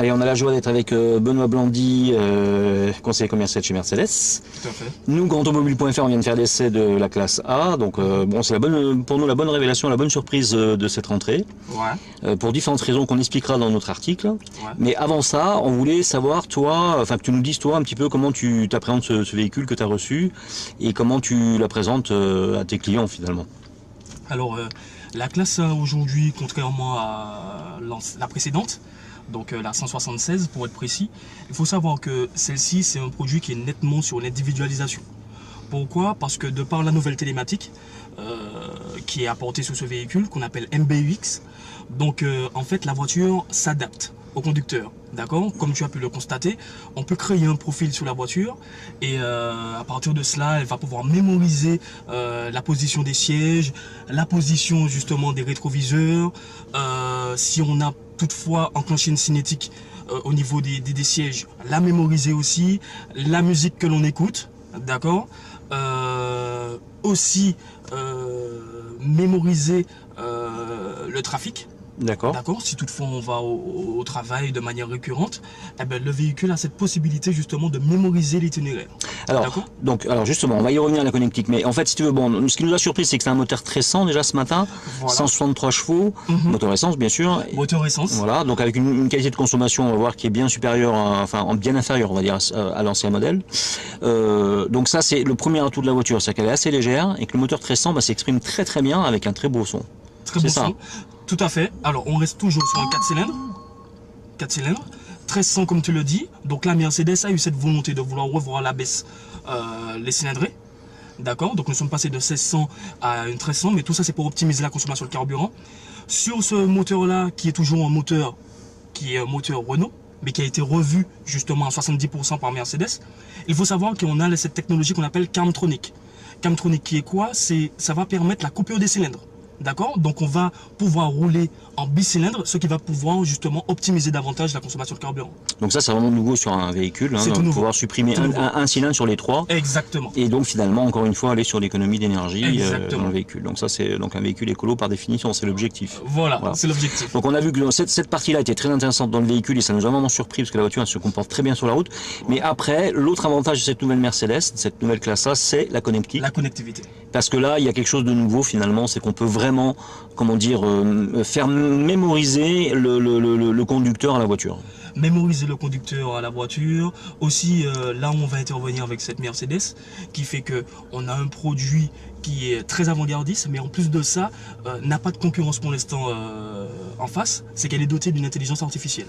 Et on a la joie d'être avec Benoît Blandy, conseiller commercial chez Mercedes. Tout à fait. Nous, GrandAutomobile.fr, on vient de faire l'essai de la classe A, donc bon, c'est pour nous la bonne révélation, la bonne surprise de cette rentrée, pour différentes raisons qu'on expliquera dans notre article. Mais avant ça, on voulait savoir, toi, enfin que tu nous dises toi un petit peu comment tu t'appréhendes ce véhicule que tu as reçu et comment tu la présentes à tes clients finalement. Alors, la classe A aujourd'hui, contrairement à la précédente, donc la 176 pour être précis, il faut savoir que celle-ci c'est un produit qui est nettement sur l'individualisation. Pourquoi? Parce que de par la nouvelle télématique qui est apportée sur ce véhicule qu'on appelle MBUX, donc en fait la voiture s'adapte au conducteur, d'accord? Comme tu as pu le constater, on peut créer un profil sur la voiture et à partir de cela, elle va pouvoir mémoriser la position des sièges, la position justement des rétroviseurs, si on a toutefois enclenché une cinétique au niveau des sièges, la mémoriser aussi, la musique que l'on écoute, d'accord, aussi mémoriser le trafic. D'accord. D'accord. Si toutefois on va au travail de manière récurrente, eh ben, le véhicule a cette possibilité justement de mémoriser l'itinéraire. Alors justement, on va y revenir à la connectique, mais en fait, si tu veux, bon, ce qui nous a surpris, c'est que c'est un moteur très récent déjà ce matin, 163 chevaux, moteur essence bien sûr. Moteur essence. Voilà, donc avec une qualité de consommation, on va voir, qui est bien supérieure, enfin bien inférieure, on va dire, à l'ancien modèle. Donc ça, c'est le premier atout de la voiture, c'est qu'elle est assez légère et que le moteur très récent s'exprime très très bien avec un très beau son. Très beau son. Tout à fait. Alors, on reste toujours sur un 4 cylindres. 4 cylindres. 1300 comme tu le dis. Donc là, Mercedes a eu cette volonté de vouloir revoir à la baisse les cylindrés. D'accord. Donc nous sommes passés de 1600 à une 1300. Mais tout ça, c'est pour optimiser la consommation de carburant. Sur ce moteur-là, qui est toujours un moteur Renault, mais qui a été revu justement à 70% par Mercedes, il faut savoir qu'on a cette technologie qu'on appelle Camtronic. Camtronic qui est quoi? Ça va permettre la coupure des cylindres. D'accord? Donc on va pouvoir rouler en bicylindre, ce qui va pouvoir justement optimiser davantage la consommation de carburant. Donc ça c'est vraiment nouveau sur un véhicule, hein, de pouvoir supprimer un cylindre sur les trois. Exactement. Et donc finalement encore une fois aller sur l'économie d'énergie dans le véhicule. Donc ça c'est donc un véhicule écolo par définition, c'est l'objectif. Voilà. C'est l'objectif. Donc on a vu que cette partie-là était très intéressante dans le véhicule et ça nous a vraiment surpris parce que la voiture elle se comporte très bien sur la route. Mais après, l'autre avantage de cette nouvelle Mercedes, cette nouvelle classe A, c'est la connectique. La connectivité. Parce que là, il y a quelque chose de nouveau finalement, c'est qu'on peut vraiment, comment dire, faire mémoriser le conducteur à la voiture. Mémoriser le conducteur à la voiture. Aussi, là on va intervenir avec cette Mercedes, qui fait que on a un produit qui est très avant-gardiste, mais en plus de ça, n'a pas de concurrence pour l'instant en face, c'est qu'elle est dotée d'une intelligence artificielle.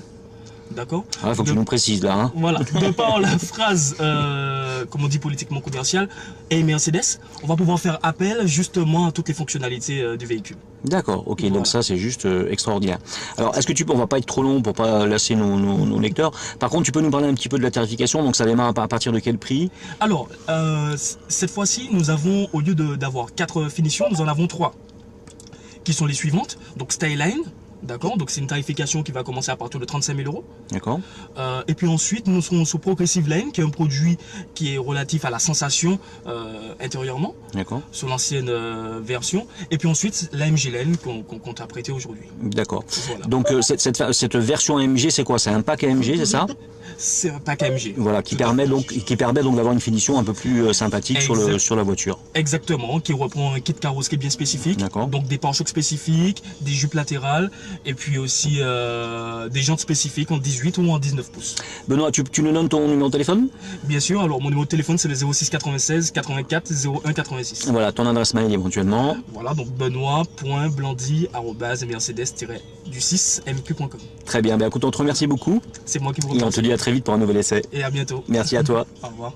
D'accord. Il faut que tu nous précises là. Hein. Voilà, de par la phrase, comme on dit politiquement commerciale, et Mercedes, on va pouvoir faire appel justement à toutes les fonctionnalités du véhicule. D'accord, ok, voilà. Donc ça c'est juste extraordinaire. Alors est-ce que on va pas être trop long pour pas lasser nos lecteurs. Par contre, tu peux nous parler un petit peu de la tarification, donc ça démarre à partir de quel prix? Alors, cette fois-ci, nous avons, au lieu d'avoir 4 finitions, nous en avons 3, qui sont les suivantes. Donc Styline. D'accord, donc c'est une tarification qui va commencer à partir de 35 000 €. D'accord. Et puis ensuite, nous serons sur Progressive Line, qui est un produit qui est relatif à la sensation intérieurement. D'accord. Sur l'ancienne version. Et puis ensuite, la MG Line qu'on t'a prêté aujourd'hui. D'accord. Voilà. Donc cette version AMG, c'est quoi? C'est un pack AMG, c'est ça? C'est un pack AMG. Voilà, qui permet donc d'avoir une finition un peu plus sympathique sur la voiture. Exactement, qui reprend un kit carrosserie bien spécifique. Donc des pare-chocs spécifiques, des jupes latérales. Et puis aussi des jantes spécifiques en 18 ou en 19 pouces. Benoît, tu nous donnes ton numéro de téléphone? Bien sûr, alors mon numéro de téléphone c'est le 06 96 84 01 86. Voilà, ton adresse mail éventuellement. Voilà, donc benoît.blandy@mercedes-du6mq.com. Très bien, écoute, on te remercie beaucoup. C'est moi qui vous remercie. Et on te dit à très vite pour un nouvel essai. Et à bientôt. Merci à toi. Au revoir.